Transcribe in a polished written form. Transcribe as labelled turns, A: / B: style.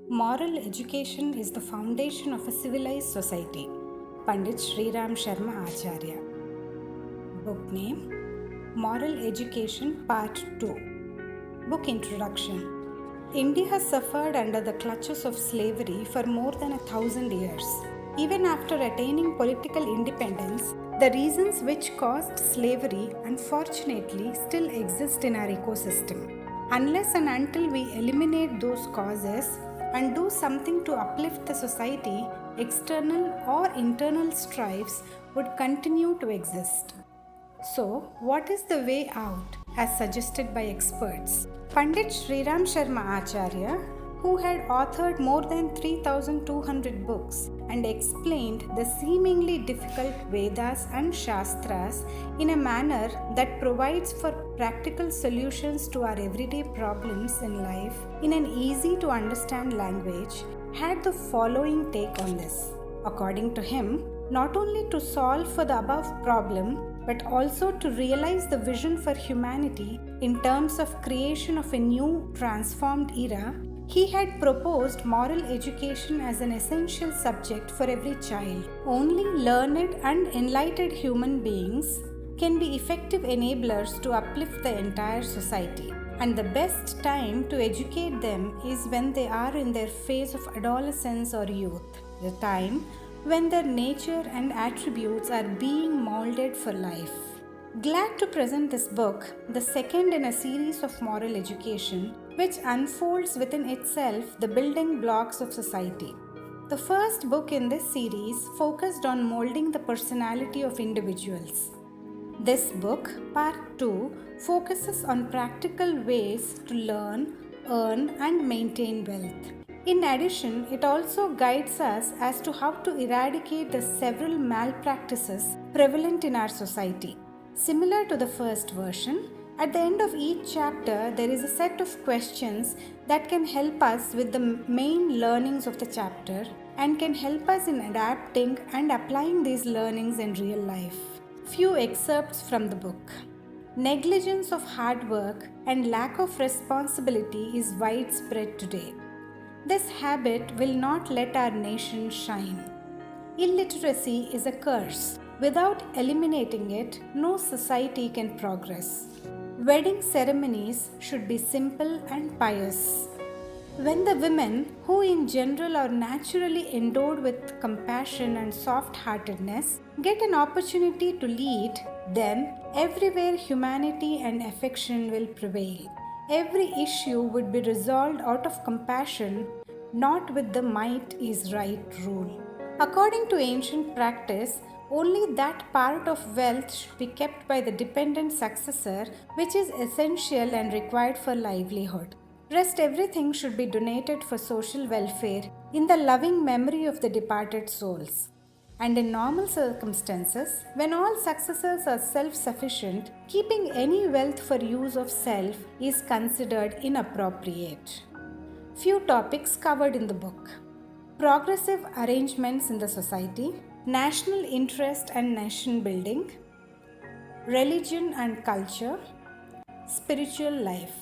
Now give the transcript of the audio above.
A: Moral education is the foundation of a civilized society. Pandit Sri Ram Sharma Acharya. Book name Moral Education Part 2. Book introduction. India has suffered under the clutches of slavery for more than 1,000 years. Even after attaining political independence, the reasons which caused slavery unfortunately still exist in our ecosystem. Unless and until we eliminate those causes and do something to uplift the society, external or internal strifes would continue to exist. So, what is the way out as suggested by experts? Pandit Sri Ram Sharma Acharya, who had authored more than 3,200 books and explained the seemingly difficult Vedas and Shastras in a manner that provides for practical solutions to our everyday problems in life in an easy to understand language, had the following take on this. According to him, not only to solve for the above problem, but also to realize the vision for humanity in terms of creation of a new transformed era, he had proposed moral education as an essential subject for every child. Only learned and enlightened human beings can be effective enablers to uplift the entire society. And the best time to educate them is when they are in their phase of adolescence or youth, the time when their nature and attributes are being molded for life. Glad to present this book, the second in a series of moral education, which unfolds within itself the building blocks of society. The first book in this series focused on molding the personality of individuals. This book, Part 2, focuses on practical ways to learn, earn, and maintain wealth. In addition, it also guides us as to how to eradicate the several malpractices prevalent in our society. Similar to the first version, at the end of each chapter, there is a set of questions that can help us with the main learnings of the chapter and can help us in adapting and applying these learnings in real life. Few excerpts from the book. Negligence of hard work and lack of responsibility is widespread today. This habit will not let our nation shine. Illiteracy is a curse. Without eliminating it, no society can progress. Wedding ceremonies should be simple and pious. When the women, who in general are naturally endowed with compassion and soft-heartedness, get an opportunity to lead, then everywhere humanity and affection will prevail. Every issue would be resolved out of compassion, not with the might is right rule. According to ancient practice, only that part of wealth should be kept by the dependent successor which is essential and required for livelihood. Rest everything should be donated for social welfare in the loving memory of the departed souls. And in normal circumstances, when all successors are self-sufficient, keeping any wealth for use of self is considered inappropriate. Few topics covered in the book. Progressive arrangements in the society, national interest and nation building, religion and culture, spiritual life.